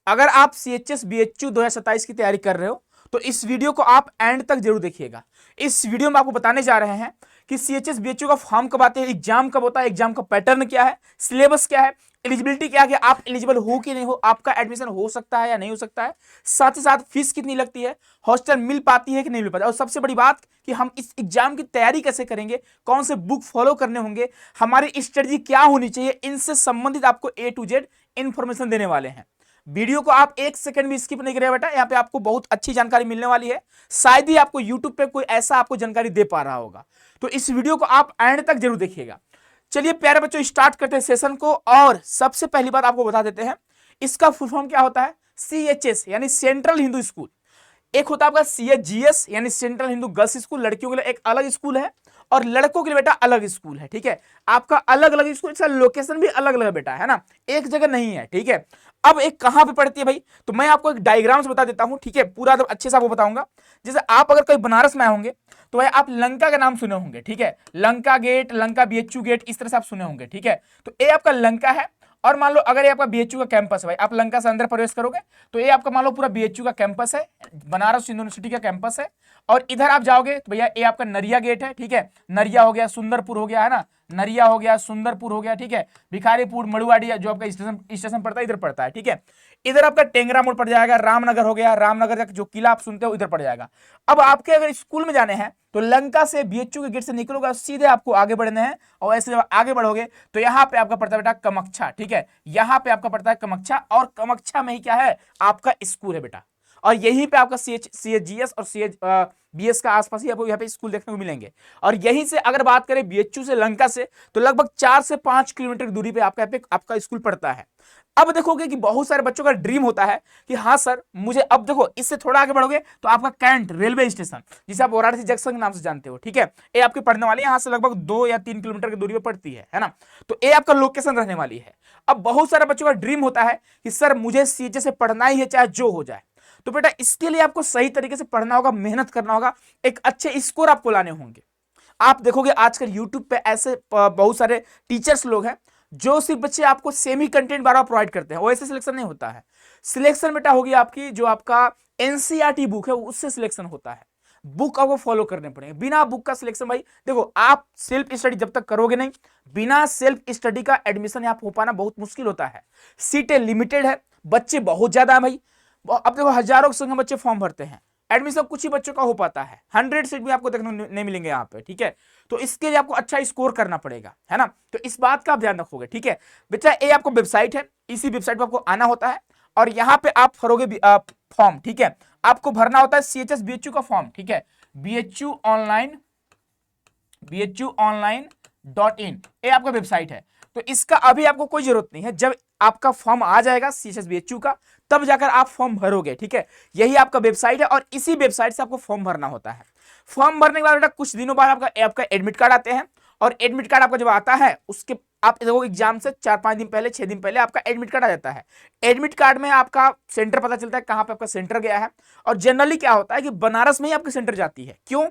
अगर आप CHS BHU 2027 की तैयारी कर रहे हो तो इस वीडियो को आप एंड तक जरूर देखिएगा। इस वीडियो में आपको बताने जा रहे हैं कि CHS BHU का फॉर्म कब आते हैं, एग्जाम कब होता है, एग्जाम का पैटर्न क्या है, सिलेबस क्या है, एलिजिबिलिटी क्या है कि आप एलिजिबल हो कि नहीं हो, आपका एडमिशन हो सकता है या नहीं हो सकता है, साथ ही साथ फीस कितनी लगती है, हॉस्टल मिल पाती है कि नहीं मिल पाती, और सबसे बड़ी बात कि हम इस एग्जाम की तैयारी कैसे करेंगे, कौन से बुक फॉलो करने होंगे, हमारी स्ट्रेटजी क्या होनी चाहिए, इनसे संबंधित आपको A to Z इंफॉर्मेशन देने वाले हैं। वीडियो को आप एक सेकंड भी स्किप नहीं करिए बेटा, यहाँ पे आपको बहुत अच्छी जानकारी मिलने वाली है। शायद ही आपको यूट्यूब पे कोई ऐसा आपको जानकारी दे पा रहा होगा, तो इस वीडियो को आप एंड तक जरूर देखिएगा। चलिए प्यारे बच्चों, स्टार्ट करते हैं सेशन को। और सबसे पहली बात आपको बता देते हैं, इसका फुल फॉर्म क्या होता है। CHS यानी सेंट्रल हिंदू स्कूल। एक होता है आपका CHGS यानी सेंट्रल हिंदू गर्ल्स स्कूल, लड़कियों के लिए एक अलग स्कूल है और लड़कों के लिए बेटा अलग स्कूल है। ठीक है, आपका अलग अलग स्कूल, इसका लोकेशन भी अलग अलग बेटा, है ना, एक जगह नहीं है। ठीक है, अब एक कहां पे पड़ती है भाई, तो मैं आपको एक डायग्राम से बता देता हूं। ठीक है, पूरा तो अच्छे से आपको बताऊंगा। जैसे आप अगर कहीं बनारस में आए होंगे तो भाई आप लंका का नाम सुने होंगे। ठीक है, Lanka gate, Lanka BHU gate, इस तरह से आप सुने होंगे। ठीक है, तो ये आपका लंका है। और मान लो अगर ये आपका BHU का कैंपस है भाई, आप लंका से अंदर प्रवेश करोगे तो ये आपका मान लो पूरा BHU का कैंपस है, बनारस यूनिवर्सिटी का कैंपस है। और इधर आप जाओगे तो भैया ये आपका नरिया गेट है। ठीक है, नरिया हो गया, सुंदरपुर हो गया, है ना, नरिया हो गया, सुंदरपुर हो गया। ठीक है, भिखारीपुर, मड़ुआडी जो आपका स्टेशन पड़ता है इधर पड़ता है। ठीक है, इधर आपका टेंगरा मोड़ पड़ जाएगा, रामनगर हो गया, रामनगर तक जो किला आप सुनते हो इधर पड़ जाएगा। अब आपके अगर स्कूल में जाने हैं तो लंका से BHU के गेट से निकलोगे, सीधे आपको आगे बढ़ने हैं। और ऐसे जब आगे बढ़ोगे तो यहाँ पे आपका पड़ता है बेटा कमक्षा। ठीक है, यहाँ पे आपका पड़ता है कमक्षा, और कमक्षा में ही क्या है आपका स्कूल है बेटा। और यहीं पे आपका CHGS और BS का आसपास ही आपको यहाँ पे स्कूल देखने को मिलेंगे। और यहीं से अगर बात करें BHU से लंका से तो लगभग 4 से 5 किलोमीटर की दूरी पे आपका स्कूल पड़ता है। अब देखोगे कि बहुत सारे बच्चों का ड्रीम होता है कि हाँ सर मुझे, अब देखो इससे थोड़ा आगे बढ़ोगे तो आपका कैंट रेलवे स्टेशन, जिसे आप वाराणसी जंक्शन के नाम से जानते हो। ठीक है, ये आपके पढ़ने वाली यहाँ से लगभग 2 या 3 किलोमीटर की दूरी पर पड़ती है ना, तो ये आपका लोकेशन रहने वाली है। अब बहुत सारे बच्चों का ड्रीम होता है कि सर मुझे CHS से पढ़ना ही है चाहे जो हो जाए। तो बेटा इसके लिए आपको सही तरीके से पढ़ना होगा, मेहनत करना होगा, एक अच्छे स्कोर आपको लाने होंगे। आप देखोगे आजकल यूट्यूब पे ऐसे बहुत सारे टीचर्स लोग हैं जो सिर्फ बच्चे आपको सेमी कंटेंट बार प्रोवाइड करते हैं, वैसे सिलेक्शन नहीं होता है। सिलेक्शन बेटा होगी आपकी जो आपका NCERT बुक है उससे सिलेक्शन होता है। बुक आपको फॉलो करने पड़ेंगे, बिना बुक का सिलेक्शन भाई देखो आप सेल्फ स्टडी जब तक करोगे नहीं, बिना सेल्फ स्टडी का एडमिशन यहाँ हो पाना बहुत मुश्किल होता है। सीटें लिमिटेड है, बच्चे बहुत ज्यादा है भाई। अब देखो हजारों की संख्या बच्चे फॉर्म भरते हैं, एडमिशन कुछ ही बच्चों का हो पाता है, 100 सीट भी आपको देखने नहीं मिलेंगे यहाँ पे। ठीक है, तो इसके लिए आपको अच्छा स्कोर करना पड़ेगा, है ना, तो इस बात का आप ध्यान रखोगे। ठीक है बेटा, ये आपको वेबसाइट है, इसी वेबसाइट पर आपको आना होता है और यहाँ पे आप भरोगे फॉर्म। ठीक है, आपको भरना होता है CHS BHU का फॉर्म। ठीक है, BHU online.in ये आपका वेबसाइट है। तो इसका अभी आपको कोई जरूरत नहीं है, जब आपका फॉर्म आ जाएगा CHS BHU का तब जाकर आप फॉर्म भरोगे। ठीक है, यही आपका वेबसाइट है और इसी वेबसाइट से आपको फॉर्म भरना होता है। फॉर्म भरने के बाद बेटा कुछ दिनों बाद आपका एडमिट कार्ड आते हैं, और एडमिट कार्ड आपका जब आता है उसके आप देखो एग्जाम से 4-5 दिन पहले, 6 दिन पहले आपका एडमिट कार्ड आ जाता है। एडमिट कार्ड में आपका सेंटर पता चलता है कहां पे आपका सेंटर गया है। और जनरली क्या होता है कि बनारस में ही आपकी सेंटर जाती है। क्यों?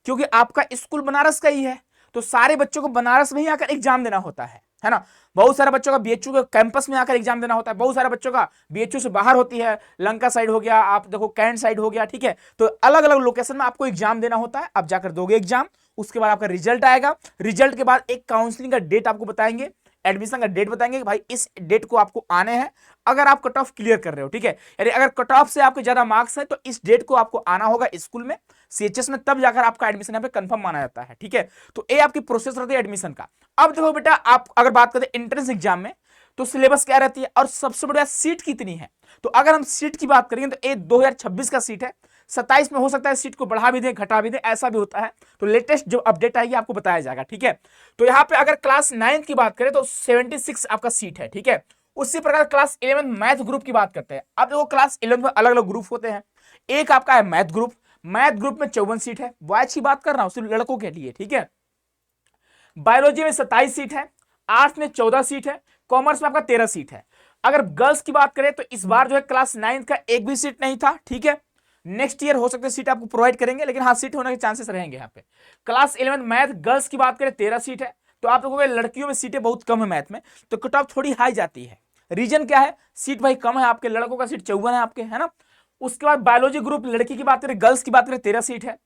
क्योंकि आपका स्कूल बनारस का ही है, तो सारे बच्चों को बनारस में ही आकर एग्जाम देना होता है ना। बहुत सारे बच्चों का BHU के कैंपस में आकर एग्जाम देना होता है, बहुत सारे बच्चों का BHU से बाहर होती है, लंका साइड हो गया, आप देखो कैंट साइड हो गया। ठीक है, तो अलग अलग लोकेशन में आपको एग्जाम देना होता है, आप जाकर दोगे एग्जाम, उसके बाद आपका रिजल्ट आएगा, रिजल्ट के बाद एक काउंसलिंग का डेट आपको बताएंगे, एडमिशन का डेट बताएंगे कि भाई इस डेट को आपको आने हैं, अगर आप कट ऑफ क्लियर कर रहे हो। ठीक है, यानी अगर कट ऑफ से आपके ज्यादा मार्क्स है तो इस डेट को आपको आना होगा स्कूल में CHS में, तब जाकर आपका एडमिशन यहाँ पे कंफर्म माना जाता है। ठीक है, तो ये आपकी प्रोसेस रहती है एडमिशन का। अब देखो बेटा, आप अगर बात करें एंट्रेंस एग्जाम में तो सिलेबस क्या रहती है और सबसे बढ़िया सीट कितनी है। तो अगर हम सीट की बात करेंगे तो ये 2026 का सीट है, 27 में हो सकता है सीट को बढ़ा भी दें घटा भी दें, ऐसा भी होता है, तो लेटेस्ट जो अपडेट आएगी आपको बताया जाएगा। ठीक है, तो यहाँ पे अगर क्लास 9 की बात करें तो 76 आपका सीट है। ठीक है, उसी प्रकार क्लास 11 मैथ ग्रुप की बात करते हैं। अब देखो क्लास 11 में अलग अलग ग्रुप होते हैं, एक आपका है मैथ ग्रुप, मैथ ग्रुप में 54 सीट है, बॉयज की बात कर रहा हूं सिर्फ लड़कों के लिए। ठीक है, बायोलॉजी में 27 सीट है, आर्ट्स में 14 सीट है, कॉमर्स में आपका 13 सीट है। अगर गर्ल्स की बात करें तो इस बार जो है क्लास 9 का एक भी सीट नहीं था। ठीक है, नेक्स्ट ईयर हो सकता है सीट आपको प्रोवाइड करेंगे, लेकिन हाँ सीट होने के चांसेस रहेंगे यहाँ पे। क्लास 11 मैथ गर्ल्स की बात करें 13 सीट है, तो आप लोगों के लड़कियों में सीटें बहुत कम है मैथ में, तो कट ऑफ थोड़ी हाई जाती है। रीजन क्या है, सीट भाई कम है आपके, लड़कों का सीट 54 है आपके, है ना। उसके बाद बायोलॉजी ग्रुप, लड़की की बात करें, गर्ल्स की बात करें 13 सीट है,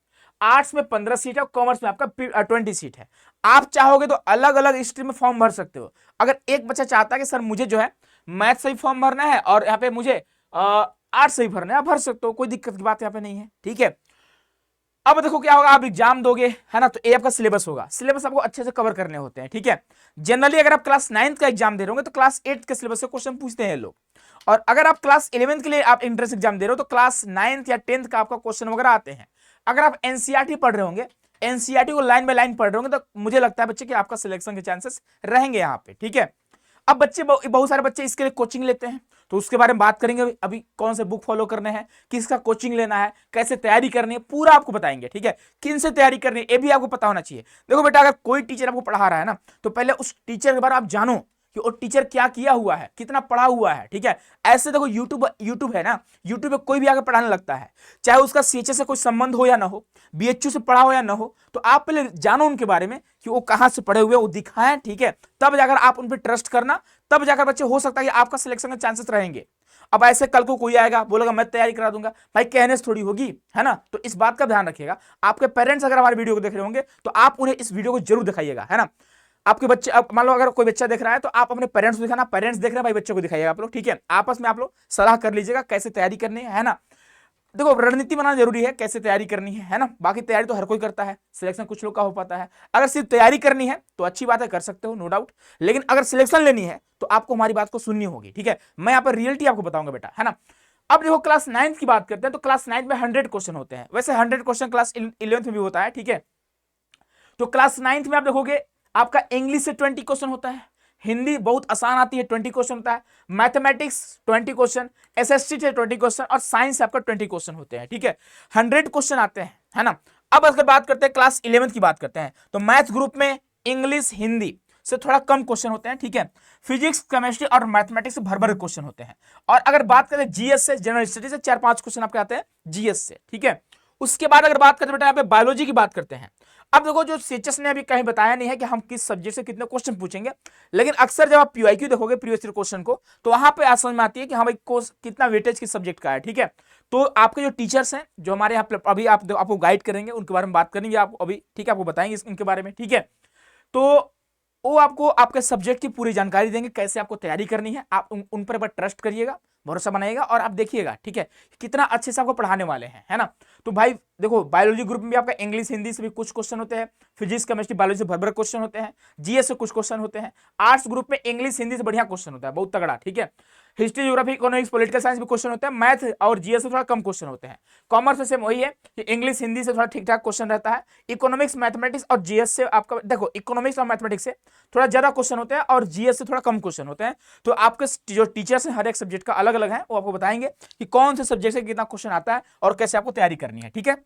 आर्ट्स में 15 सीट है और कॉमर्स में आपका 20 सीट है। आप चाहोगे तो अलग अलग स्ट्रीम में फॉर्म भर सकते हो। अगर एक बच्चा चाहता है कि सर मुझे जो है मैथ से ही फॉर्म भरना है और यहाँ पे मुझे आर्ट्स से ही भरना है, आप भर सकते हो, कोई दिक्कत की बात यहाँ पे नहीं है, ठीक है। अब देखो क्या होगा, आप एग्जाम दोगे, है ना, तो ये आपका सिलेबस होगा, सिलेबस आपको अच्छे से कवर करने होते हैं, ठीक है। जनरली अगर आप क्लास 9 का एग्जाम दे रहे होंगे तो क्लास 8 के सिलेबस से क्वेश्चन पूछते हैं लोग, और अगर आप क्लास 11 के लिए आप एंट्रेंस एग्जाम दे रहे हो तो क्लास 9 या 10 का आपका क्वेश्चन वगैरह आते हैं। अगर आप एनसीईआरटी पढ़ रहे होंगे, एनसीईआरटी को लाइन बाय लाइन पढ़ रहे होंगे, तो मुझे लगता है बच्चे कि आपका सिलेक्शन के चांसेस रहेंगे यहाँ पे, ठीक है। अब बच्चे बहुत सारे बच्चे इसके लिए कोचिंग लेते हैं, तो उसके बारे में बात करेंगे, अभी कौन से बुक फॉलो करने हैं, किसका कोचिंग लेना है, कैसे तैयारी करनी है, पूरा आपको बताएंगे, ठीक है। किन से तैयारी करनी है ये भी आपको पता होना चाहिए। देखो बेटा, अगर कोई टीचर आपको पढ़ा रहा है ना, तो पहले उस टीचर के बारे में आप जानो कि वो टीचर क्या किया हुआ है, कितना पढ़ा हुआ है, ठीक है। ऐसे देखो यूट्यूब है ना, यूट्यूब पे कोई भी आकर पढ़ाने लगता है, चाहे उसका सीएचएस से कोई संबंध हो या ना हो, बीएचयू से पढ़ा हो या ना हो, तो आप पहले जानो उनके बारे में कि वो कहां से पढ़े हुए, वो दिखाएं, ठीक है। तब जाकर आप उन पर ट्रस्ट करना, तब जाकर बच्चे हो सकता है कि आपका सिलेक्शन के चांसेस रहेंगे। अब ऐसे कल को कोई आएगा बोलेगा मैं तैयारी करा दूंगा, भाई कहने से थोड़ी होगी, है ना। तो इस बात का ध्यान रखिएगा। आपके पेरेंट्स अगर हमारे वीडियो को देख रहे होंगे तो आप उन्हें इस वीडियो को जरूर दिखाइएगा, है ना। आपके बच्चे, अब मान लो अगर कोई बच्चा देख रहा है तो आप अपने पेरेंट्स को दिखाना, पेरेंट्स देख रहे हैं भाई बच्चे को दिखाइएगा आप लोग, ठीक है। आपस में आप लोग सलाह कर लीजिएगा कैसे तैयारी करनी है ना। देखो रणनीति बनाना जरूरी है, कैसे तैयारी करनी है ना। बाकी तैयारी तो हर कोई करता है, सिलेक्शन कुछ लोग का हो पाता है। अगर सिर्फ तैयारी करनी है तो अच्छी बात है, कर सकते हो, नो डाउट। लेकिन अगर सिलेक्शन लेनी है तो आपको हमारी बात को सुननी होगी, ठीक है। मैं यहाँ पर रियलिटी आपको बताऊंगा बेटा, है ना। अब देखो क्लास 9 की बात करते हैं, तो क्लास 9 में 100 क्वेश्चन होते हैं, वैसे 100 क्वेश्चन क्लास 11th में भी होता है, ठीक है। तो क्लास 9 में आप देखोगे आपका इंग्लिश से 20 क्वेश्चन होता है, हिंदी बहुत आसान आती है 20 क्वेश्चन होता है, मैथमेटिक्स 20 क्वेश्चन, एसएसटी से 20 क्वेश्चन और साइंस से आपका 20 क्वेश्चन होते हैं, ठीक है। 100 क्वेश्चन आते हैं, है ना। अब अगर बात करते हैं क्लास 11th की बात करते हैं, तो मैथ ग्रुप में इंग्लिश हिंदी से थोड़ा कम क्वेश्चन होते हैं, ठीक है। फिजिक्स केमिस्ट्री और मैथमेटिक्स से भर भर क्वेश्चन होते हैं। और अगर बात करें जीएस से, जनरल स्टडी से 4-5 क्वेश्चन आपके आते हैं जीएस से, ठीक है। उसके बाद अगर बात करते हैं बेटा यहाँ पे बायोलॉजी की बात करते हैं। अब देखो जो सीएचएस ने अभी कहीं बताया नहीं है कि हम किस सब्जेक्ट से कितने क्वेश्चन पूछेंगे, लेकिन अक्सर जब आप पीवाईक्यू देखोगे प्रीवियस ईयर क्वेश्चन को, तो वहां पे समझ में आती है कि हाँ भाई कितना वेटेज किस सब्जेक्ट का है, ठीक है। तो आपके जो टीचर्स हैं जो हमारे यहाँ अभी आपको गाइड करेंगे, उनके बारे में बात करेंगे आप अभी, ठीक है, आपको बताएंगे इनके बारे में, ठीक है। तो वो आपको आपके सब्जेक्ट की पूरी जानकारी देंगे, कैसे आपको तैयारी करनी है। आप उन पर ट्रस्ट करिएगा, भरोसा बनाइएगा और आप देखिएगा, ठीक है, कितना अच्छे से आपको पढ़ाने वाले हैं, है ना। तो भाई देखो बायोलॉजी ग्रुप में भी आपका इंग्लिश हिंदी से भी कुछ क्वेश्चन होते हैं, फिजिक्स केमिस्ट्री बायोलॉजी से भर क्वेश्चन होते हैं, जीएस से कुछ क्वेश्चन होते हैं। आर्ट्स ग्रुप में इंग्लिश हिंदी से बढ़िया क्वेश्चन होता है, बहुत तगड़ा, ठीक है। History geography economics political science भी क्वेश्चन होते हैं, मैथ और जीएस से थोड़ा कम क्वेश्चन होते हैं। कॉमर्स में सेम वही है कि इंग्लिश हिंदी से थोड़ा ठीक ठाक क्वेश्चन रहता है। इकोनॉमिक्स मैथमेटिक्स और जीएस से आपका देखो इकोनॉमिक्स और मैथमेटिक्स से थोड़ा ज्यादा क्वेश्चन होते हैं और जीएस से थोड़ा कम क्वेश्चन होते हैं। तो आपके जो टीचर्स हैं हर एक सब्जेक्ट का अलग अलग है, वो आपको बताएंगे कि कौन से सब्जेक्ट से कितना क्वेश्चन आता है और कैसे आपको तैयारी करनी है, ठीक है।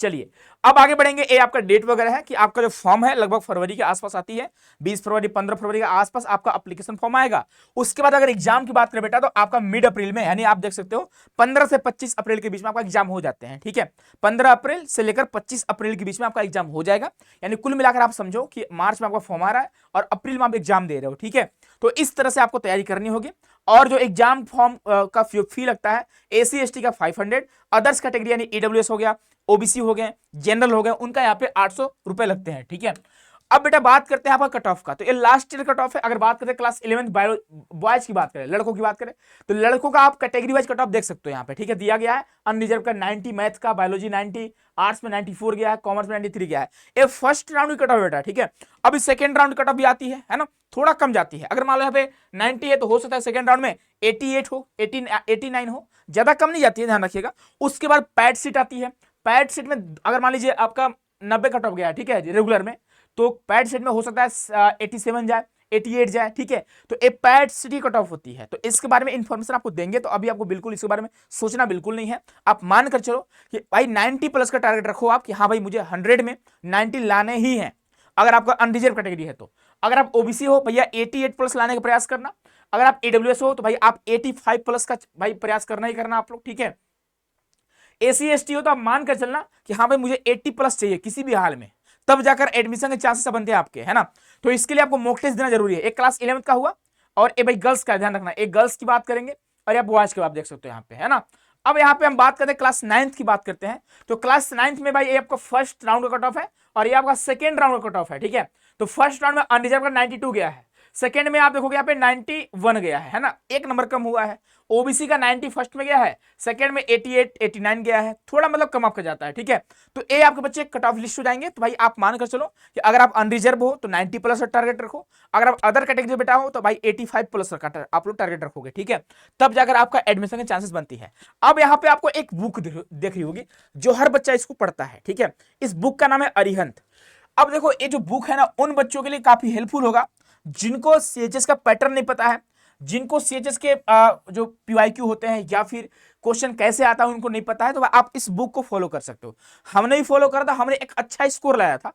चलिए अब आगे बढ़ेंगे। ये आपका डेट वगैरह है कि आपका जो फॉर्म है लगभग फरवरी के आसपास आती है, 20 फरवरी 15 फरवरी के आसपास आपका एप्लीकेशन फॉर्म आएगा। उसके बाद अगर एग्जाम की बात करें बेटा, तो आपका मिड अप्रैल में, यानी आप देख सकते हो 15 से 25 अप्रैल के बीच में आपका एग्जाम हो जाते हैं, ठीक है। 15 अप्रैल से लेकर 25 अप्रैल के बीच में आपका एग्जाम हो जाएगा। यानी कुल मिलाकर आप समझो कि मार्च में आपका फॉर्म आ रहा है और अप्रैल में आप एग्जाम दे रहे हो, ठीक है। तो इस तरह से आपको तैयारी करनी होगी। और जो एग्जाम फॉर्म का फी लगता है, एसी एसटी का 500, अदर्स कैटेगरी यानी ईडब्ल्यूएस हो गया, ओबीसी हो गए, जनरल हो गए, उनका यहाँ पे 800 रुपए लगते हैं, ठीक है। अब बेटा बात करते हैं आपका कट ऑफ का। तो ये लास्ट ईयर कट ऑफ है। अगर बात करते हैं क्लास 11 बॉयज की बात करें, लड़कों की बात करें, तो लड़कों का आप कैटेगरी वाइज कट ऑफ देख सकते हो यहाँ पे, ठीक है, दिया गया है। अनरिजर्व का 90, मैथ का बायोलॉजी 90, आर्ट्स में 94 गया है, कॉमर्स में 93 गया है। ये फर्स्ट राउंड की कट ऑफ बेटा, ठीक है। अभी सेकंड राउंड कट ऑफ भी आती है ना, थोड़ा कम जाती है। अगर मान लो यहाँ पे 90 है तो हो सकता है सेकंड राउंड में 88 हो, 89 हो, ज्यादा कम नहीं जाती है, ध्यान रखिएगा। उसके बाद पैड सीट आती है। पैड सीट में अगर मान लीजिए आपका 90 कट ऑफ गया है, ठीक है, रेगुलर में, तो पैड सीट में हो सकता है 87 जाए, 88 जाए, ठीक है। तो एक पैड सीट कट ऑफ होती है। तो इसके बारे में इंफॉर्मेशन आपको देंगे, तो अभी आपको बिल्कुल इसके बारे में सोचना बिल्कुल नहीं है। आप मान कर चलो कि भाई 90 प्लस का टारगेट रखो आप कि हाँ भाई मुझे 100 में 90 लाने ही है। अगर आपका अनरिजर्व कैटेगरी है तो, अगर आप ओबीसी हो भैया 88 प्लस लाने का प्रयास करना। अगर आप ईडब्ल्यूएस हो तो भाई आप 85 प्लस का भाई प्रयास करना ही करना आप लोग, ठीक है। एसी एसटी हो तो आप मान कर चलना कि हाँ भाई मुझे 80 प्लस चाहिए किसी भी हाल में, तब जाकर एडमिशन के चांसेस बनते हैं आपके, है ना। तो इसके लिए आपको मॉक टेस्ट देना जरूरी है। एक क्लास 11 का हुआ, और ये भाई गर्ल्स का ध्यान रखना, एक गर्ल्स की बात करेंगे और आप बॉयज की बात देख सकते हो यहाँ पे, है ना। अब यहाँ पे हम बात करते हैं क्लास 9th की बात करते हैं। तो क्लास 9th में भाई ये आपका फर्स्ट राउंड का कट ऑफ है और ये आपका सेकेंड राउंड का कट ऑफ है, ठीक है। तो फर्स्ट राउंड में अनरिजर्व का 92 गया है, सेकेंड में आप देखोगे यहाँ पे 91 गया है ना, एक नंबर कम हुआ है। ओबीसी का 90 फर्स्ट में गया है, सेकंड में 88 89 गया है, थोड़ा मतलब कम आपका जाता है, ठीक है। तो ये आपके बच्चे कट ऑफ लिस्ट हो जाएंगे। तो भाई आप मान कर चलो कि अगर आप अनरिजर्व हो तो 90 प्लस टारगेट रखो, अगर आप अदर कैटेगरी बेटा हो तो भाई 85 प्लस का आप लोग टारगेट रखोगे, ठीक है। तब जाकर आपका एडमिशन के चांसेस बनती है। अब यहाँ पे आपको एक बुक देख रही होगी जो हर बच्चा इसको पढ़ता है, ठीक है। इस बुक का नाम है अरिहंत। अब देखो ये जो बुक है ना उन बच्चों के लिए काफी हेल्पफुल होगा जिनको सीएचएस का पैटर्न नहीं पता है, जिनको सीएचएस के जो पीवाईक्यू होते हैं या फिर क्वेश्चन कैसे आता है उनको नहीं पता है, तो आप इस बुक को फॉलो कर सकते हो। हमने भी फॉलो करा था, हमने एक अच्छा स्कोर लाया था।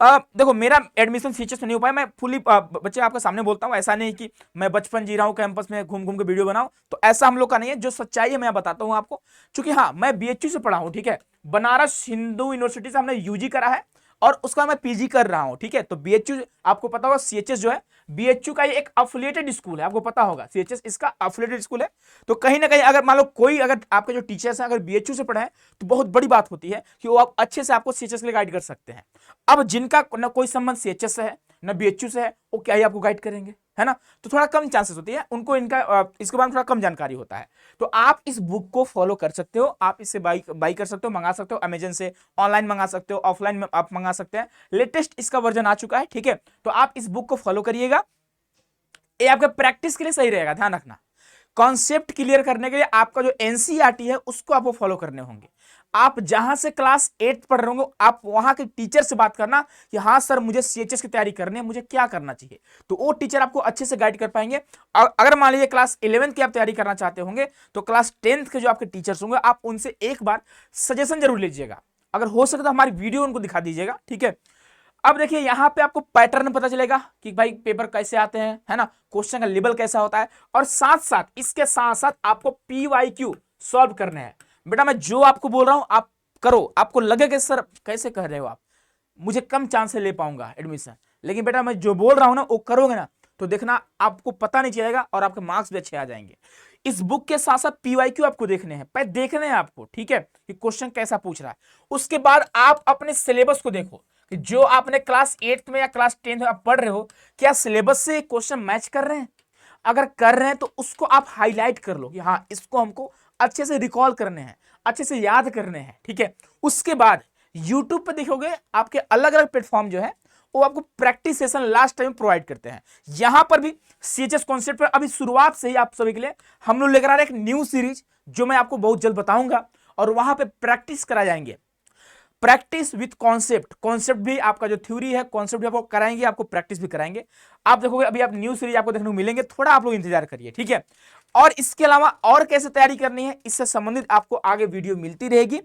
देखो मेरा एडमिशन सीएचएस में नहीं हो पाया, मैं फुली बच्चे आपके सामने बोलता हूँ, ऐसा नहीं कि मैं बचपन जी रहा हूँ कैंपस में घूम घूम के वीडियो बनाऊं, तो ऐसा हम लोग का नहीं है। जो सच्चाई है मैं बताता हूँ आपको, क्योंकि हाँ मैं बीएचयू से पढ़ा हूँ, ठीक है। बनारस हिंदू यूनिवर्सिटी से हमने यूजी करा है और उसका मैं पीजी कर रहा हूं, ठीक है। तो बीएचयू आपको पता होगा, सीएचएस जो है बीएचयू का ये एक एफिलिएटेड स्कूल है, आपको पता होगा सीएचएस इसका एफिलिएटेड स्कूल है। तो कहीं ना कहीं अगर मान लो कोई अगर आपके जो टीचर्स हैं अगर बीएचयू से पढ़े हैं तो बहुत बड़ी बात होती है कि वो आप अच्छे से आपको सीएचएस के लिए गाइड कर सकते हैं। अब जिनका ना कोई संबंध सीएचएस से है ना बीएचयू से है, वो क्या ही आपको गाइड करेंगे, है ना। तो थोड़ा कम चांसेस होती है उनको, इनका इसके बारे में थोड़ा कम जानकारी होता है। तो आप इस बुक को फॉलो कर सकते हो, आप इससे बाई कर सकते हो, मंगा सकते हो अमेजन से, ऑनलाइन मंगा सकते हो, ऑफलाइन में आप मंगा सकते हैं। लेटेस्ट इसका वर्जन आ चुका है, ठीक है। तो आप इस बुक को फॉलो करिएगा, ये आपके प्रैक्टिस के लिए सही रहेगा। ध्यान रखना कॉन्सेप्ट क्लियर करने के लिए आपका जो एनसीईआरटी है उसको आपको फॉलो करने होंगे। आप जहां से क्लास 8 पढ़ रहे होंगे आप वहां के टीचर से बात करना कि हाँ सर मुझे सीएचएस की तैयारी करनी है, मुझे क्या करना चाहिए, तो वो टीचर आपको अच्छे से गाइड कर पाएंगे। अगर मान लीजिए क्लास 11 की आप तैयारी करना चाहते होंगे तो क्लास 10th के जो आपके टीचर्स होंगे आप उनसे एक बार सजेशन जरूर लीजिएगा, अगर हो सके तो हमारी वीडियो उनको दिखा दीजिएगा, ठीक है। अब देखिए यहाँ पे आपको पैटर्न पता चलेगा कि भाई पेपर कैसे आते हैं, है ना, क्वेश्चन का लेवल कैसा होता है, और साथ साथ इसके साथ साथ आपको पीवाईक्यू सॉल्व करने हैं। बेटा मैं जो आपको बोल रहा हूं आप करो, आपको लगे कि सर कैसे कह रहे हो आप, मुझे कम चांस से ले पाऊंगा एडमिशन, लेकिन बेटा मैं जो बोल रहा हूं ना वो करोगे ना तो देखना आपको पता नहीं चलेगा और आपके मार्क्स भी अच्छे आ जाएंगे। इस बुक के साथ साथ पीवाईक्यू आपको देखने हैं, पहले देखने हैं आपको, ठीक है, कि क्वेश्चन कैसा पूछ रहा है। उसके बाद आप अपने सिलेबस को देखो कि जो आपने क्लास 8 में या क्लास 10 में आप पढ़ रहे हो क्या सिलेबस से क्वेश्चन मैच कर रहे हैं। अगर कर रहे हैं तो उसको आप हाईलाइट कर लो कि हाँ इसको हमको अच्छे से रिकॉल करने हैं, अच्छे से याद करने हैं, ठीक है। उसके बाद यूट्यूब पे देखोगे आपके अलग अलग प्लेटफॉर्म जो है वो आपको practice session last time provide करते हैं। यहां पर भी सीएचएस कॉन्सेप्ट पर अभी शुरुआत से ही आप सभी के लिए हम लोग लेकर आ रहे हैं एक न्यू सीरीज जो मैं आपको बहुत जल्द बताऊंगा, और वहां पे प्रैक्टिस कराए जाएंगे, प्रैक्टिस विद कॉन्सेप्ट। कॉन्सेप्ट भी आपका जो थ्योरी है कॉन्सेप्ट भी आपको कराएंगे, आपको प्रैक्टिस भी कराएंगे। आप देखोगे अभी आप न्यू सीरीज आपको देखने को मिलेंगे, थोड़ा आप लोग इंतजार करिए, ठीक है। और इसके अलावा और कैसे तैयारी करनी है इससे संबंधित आपको आगे वीडियो मिलती रहेगी।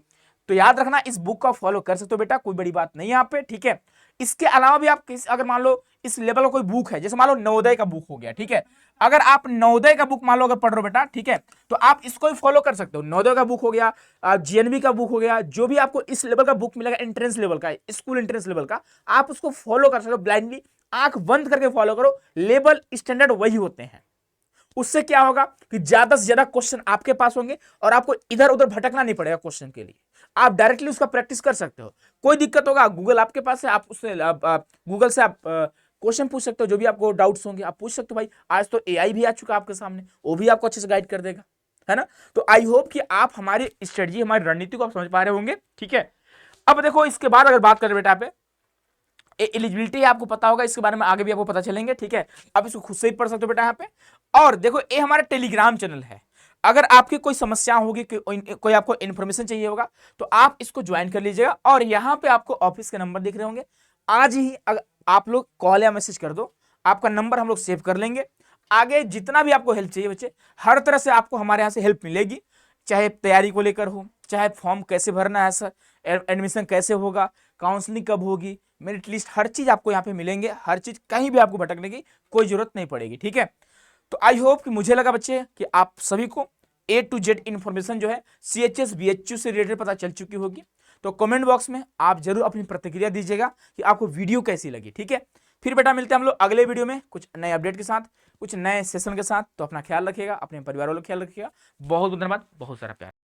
तो याद रखना इस बुक का फॉलो कर सकते हो बेटा, कोई बड़ी बात नहीं है यहाँ पे, ठीक है। इसके अलावा भी आप अगर मान लो इस लेवल का कोई बुक है, जैसे मान लो नवोदय का बुक हो गया, ठीक है, अगर आप नवोदय का बुक मान लो अगर पढ़ रहे हो बेटा, ठीक है, तो आप इसको भी फॉलो कर सकते हो। नवोदय का बुक हो गया, जीएनबी का बुक हो गया, जो भी आपको इस लेवल का बुक मिलेगा एंट्रेंस लेवल का, स्कूल एंट्रेंस लेवल का, आप उसको फॉलो कर सकते हो ब्लाइंडली, आंख बंद करके फॉलो करो, लेवल स्टैंडर्ड वही होते हैं। उससे क्या होगा कि ज्यादा से ज्यादा क्वेश्चन आपके पास होंगे और आपको इधर उधर भटकना नहीं पड़ेगा क्वेश्चन के लिए, आप डायरेक्टली उसका प्रैक्टिस कर सकते हो। कोई दिक्कत होगा गूगल आपके पास है, आप उससे गूगल से आप क्वेश्चन पूछ सकते हो, जो भी आपको डाउट्स होंगे आप पूछ सकते हो। भाई आज तो एआई भी आ चुका है आपके सामने, वो भी आपको अच्छे से गाइड कर देगा, है ना। तो आई होप कि आप हमारी स्ट्रेटजी हमारी रणनीति को आप समझ पा रहे होंगे, ठीक है। अब देखो इसके बाद अगर बात करें बेटा पे एलिजिबिलिटी आपको पता होगा, इसके बारे में आगे भी आपको पता चलेंगे, ठीक है। आप इसको खुद से ही पढ़ सकते हो बेटा यहाँ पे। और देखो ये हमारा टेलीग्राम चैनल है, अगर आपकी कोई समस्या होगी कोई आपको इन्फॉर्मेशन चाहिए होगा तो आप इसको ज्वाइन कर लीजिएगा। और यहाँ पे आपको ऑफिस के नंबर दिख रहे होंगे, आज ही अगर आप लोग कॉल या मैसेज कर दो, आपका नंबर हम लोग सेव कर लेंगे। आगे जितना भी आपको हेल्प चाहिए बच्चे, हर तरह से आपको हमारे यहाँ से हेल्प मिलेगी, चाहे तैयारी को लेकर हो, चाहे फॉर्म कैसे भरना है सर, एडमिशन कैसे होगा, काउंसलिंग कब होगी, मेरिट लिस्ट, हर चीज आपको यहाँ पे मिलेंगे, हर चीज कहीं भी आपको भटकने की कोई जरूरत नहीं पड़ेगी, ठीक है। तो आई होप कि मुझे लगा बच्चे कि आप सभी को A to Z इन्फॉर्मेशन जो है सीएचएस बीएचयू से रिलेटेड पता चल चुकी होगी। तो कमेंट बॉक्स में आप जरूर अपनी प्रतिक्रिया दीजिएगा कि आपको वीडियो कैसी लगी, ठीक है। फिर बेटा मिलते हैं हम लोग अगले वीडियो में कुछ नए अपडेट के साथ। कुछ नए सेशन के साथ। तो अपना ख्याल रखिएगा, अपने परिवार वालों का ख्याल रखिएगा। बहुत बहुत धन्यवाद, बहुत सारा प्यार।